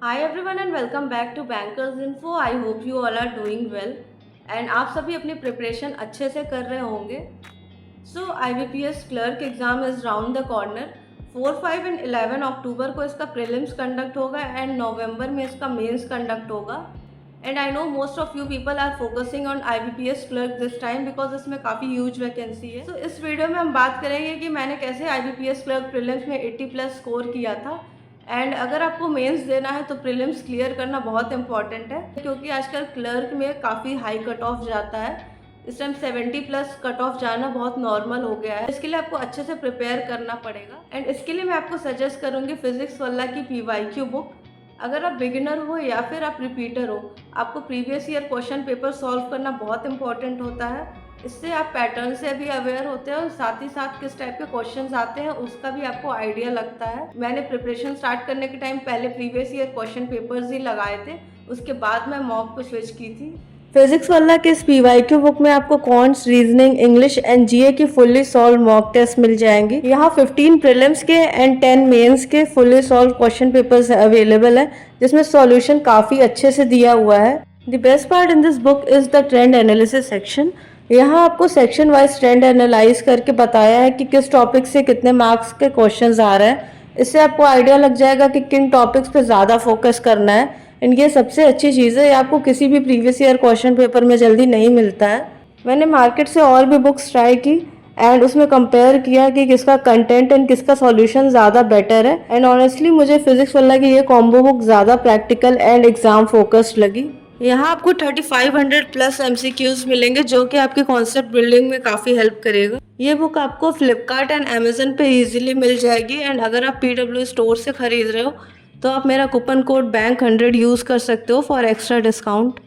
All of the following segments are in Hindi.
Hi everyone and welcome back to Bankers Info. I hope you all are doing well and आप सभी अपनी प्रिपरेशन अच्छे से कर रहे होंगे. So IBPS clerk exam is round the corner. 4, 5 and 11 अक्टूबर को इसका प्रीलिम्स कंडक्ट होगा एंड नवंबर में इसका मेंस कंडक्ट होगा. And I know most of you people are focusing on IBPS clerk this time because इसमें काफ़ी ह्यूज वैकेंसी है. तो इस वीडियो में हम बात करेंगे कि मैंने कैसे IBPS क्लर्क प्रीलिम्स में 80+ स्कोर किया था. एंड अगर आपको मेंस देना है तो प्रीलिम्स क्लियर करना बहुत इंपॉर्टेंट है क्योंकि आजकल क्लर्क में काफ़ी हाई कट ऑफ जाता है. इस टाइम 70+ कट ऑफ जाना बहुत नॉर्मल हो गया है. इसके लिए आपको अच्छे से प्रिपेयर करना पड़ेगा एंड इसके लिए मैं आपको सजेस्ट करूँगी फिजिक्स वाला की PYQ बुक. अगर आप बिगिनर हो या फिर आप रिपीटर हो, आपको previous year question paper solve करना बहुत इंपॉर्टेंट होता है. इससे आप पैटर्न से भी अवेयर होते हैं और साथ ही साथ किस टाइप के क्वेश्चंस आते हैं उसका भी आपको आइडिया लगता है. मैंने प्रिपरेशन स्टार्ट करने के टाइम पहले प्रीवियस ईयर क्वेश्चन पेपर्स ही लगाए थे, उसके बाद मैं मॉक पे स्विच की थी. फिजिक्स वाला के इस PYQ बुक में आपको counts, reasoning, English and GA की फुल्ली सॉल्व मॉक टेस्ट मिल जाएंगी. यहाँ 15 प्रीलिम्स के एंड 10 मेंस के fully solve question papers available है जिसमें सॉल्यूशन काफ़ी अच्छे से दिया हुआ है. The best part in this book is the trend analysis section. यहाँ आपको सेक्शन वाइज ट्रेंड एनालाइज करके बताया है कि किस टॉपिक से कितने मार्क्स के क्वेश्चंस आ रहे हैं. इससे आपको आइडिया लग जाएगा कि किन टॉपिक्स पे ज़्यादा फोकस करना है. एंड ये सबसे अच्छी चीज़ है, आपको किसी भी प्रीवियस ईयर क्वेश्चन पेपर में जल्दी नहीं मिलता है. मैंने मार्केट से और भी बुक्स ट्राई की एंड उसमें कंपेयर किया कि किसका कंटेंट एंड किसका सॉल्यूशन ज़्यादा बेटर है. एंड ऑनेस्टली मुझे फिजिक्स वाला की ये कॉम्बो बुक ज़्यादा प्रैक्टिकल एंड एग्जाम फोकस्ड लगी. यहाँ आपको 3500+ MCQs मिलेंगे जो कि आपकी कॉन्सेप्ट बिल्डिंग में काफ़ी हेल्प करेगा. ये बुक आपको फ्लिपकार्ट एंड अमेजन पे इजीली मिल जाएगी एंड अगर आप PW स्टोर से खरीद रहे हो तो आप मेरा कूपन कोड BANK100 यूज़ कर सकते हो for extra discount.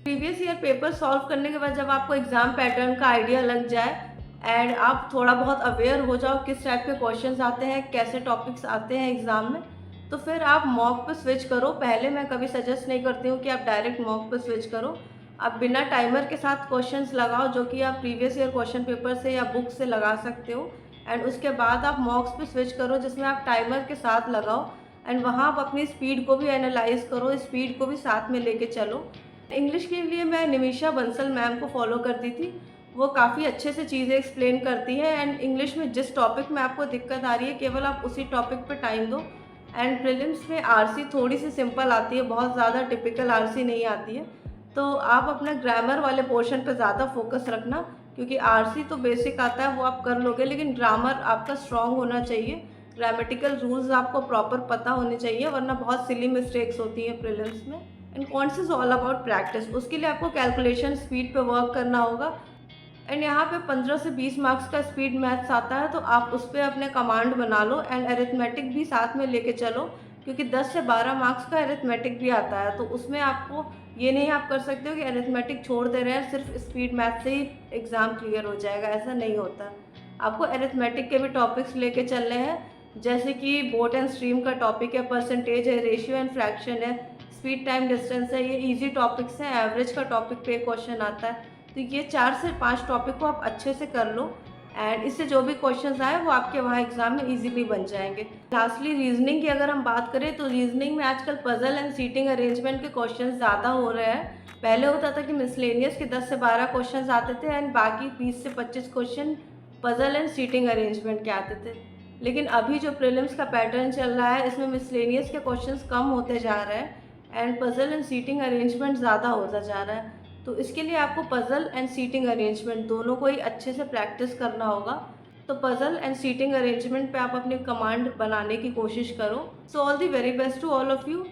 Previous year paper solve करने के बाद जब आपको एग्जाम पैटर्न का आइडिया लग जाए एंड आप थोड़ा बहुत अवेयर हो जाओ किस टाइप के क्वेश्चंस आते हैं, कैसे टॉपिक्स आते हैं एग्जाम में, तो फिर आप मॉक पे स्विच करो. पहले मैं कभी सजेस्ट नहीं करती हूँ कि आप डायरेक्ट मॉक पे स्विच करो. आप बिना टाइमर के साथ क्वेश्चंस लगाओ जो कि आप प्रीवियस ईयर क्वेश्चन पेपर से या बुक से लगा सकते हो एंड उसके बाद आप मॉक्स पे स्विच करो जिसमें आप टाइमर के साथ लगाओ एंड वहाँ आप अपनी स्पीड को भी एनालाइज करो, स्पीड को भी साथ में लेके चलो. इंग्लिश के लिए मैं निमिषा बंसल मैम को फॉलो करती थी. वो काफ़ी अच्छे से चीज़ें एक्सप्लेन करती है एंड इंग्लिश में जिस टॉपिक में आपको दिक्कत आ रही है केवल आप उसी टॉपिक पे टाइम दो. एंड प्रीलिम्स में आरसी थोड़ी सी सिंपल आती है, बहुत ज़्यादा टिपिकल आरसी नहीं आती है. तो आप अपना ग्रामर वाले पोर्शन पे ज़्यादा फोकस रखना क्योंकि आरसी तो बेसिक आता है वो आप कर लोगे लेकिन ग्रामर आपका स्ट्रॉन्ग होना चाहिए. ग्रामेटिकल रूल्स आपको प्रॉपर पता होने चाहिए वरना बहुत सिली मिस्टेक्स होती हैं प्रीलिम्स में. And cons is all about practice. उसके लिए आपको कैलकुलेशन स्पीड पे वर्क करना होगा एंड यहाँ पे 15 से 20 मार्क्स का स्पीड मैथ्स आता है तो आप उस पर अपने कमांड बना लो एंड अरिथमेटिक भी साथ में लेके चलो क्योंकि 10 से 12 मार्क्स का अरिथमेटिक भी आता है. तो उसमें आपको ये नहीं आप कर सकते हो कि अरिथमेटिक छोड़ दे रहे हैं सिर्फ स्पीड मैथ से ही एग्ज़ाम क्लियर हो जाएगा, ऐसा नहीं होता. आपको अरिथमेटिक के भी टॉपिक्स लेके चलने हैं जैसे कि बोट एंड स्ट्रीम का टॉपिक है, परसेंटेज है, रेशियो एंड फ्रैक्शन है, स्पीड टाइम डिस्टेंस है. ये ईजी टॉपिक्स हैं. एवरेज का टॉपिक पे क्वेश्चन आता है. तो ये 4 से 5 टॉपिक को आप अच्छे से कर लो एंड इससे जो भी क्वेश्चंस आए वो आपके वहाँ एग्जाम में इजीली बन जाएंगे. लास्टली रीजनिंग की अगर हम बात करें तो रीजनिंग में आजकल पजल एंड सीटिंग अरेंजमेंट के क्वेश्चंस ज़्यादा हो रहे हैं. पहले होता था कि मिसलेनियस के 10 से 12 क्वेश्चंस आते थे एंड बाकी 20 से 25 question puzzle and seating arrangement के आते थे. लेकिन अभी जो प्रीलिम्स का पैटर्न चल रहा है इसमें मिसलेनियस के क्वेश्चंस कम होते जा रहे हैं and puzzle and seating arrangement ज़्यादा होता जा रहा है. तो इसके लिए आपको पजल एंड सीटिंग अरेंजमेंट दोनों को ही अच्छे से प्रैक्टिस करना होगा. तो पजल एंड सीटिंग अरेंजमेंट पे आप अपनी कमांड बनाने की कोशिश करो. So all the very best to all of you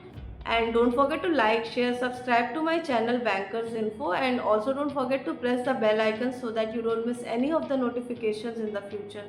and don't forget to like, share, subscribe to my channel bankers info and also don't forget to press the bell icon so that you don't miss any of the notifications in the future.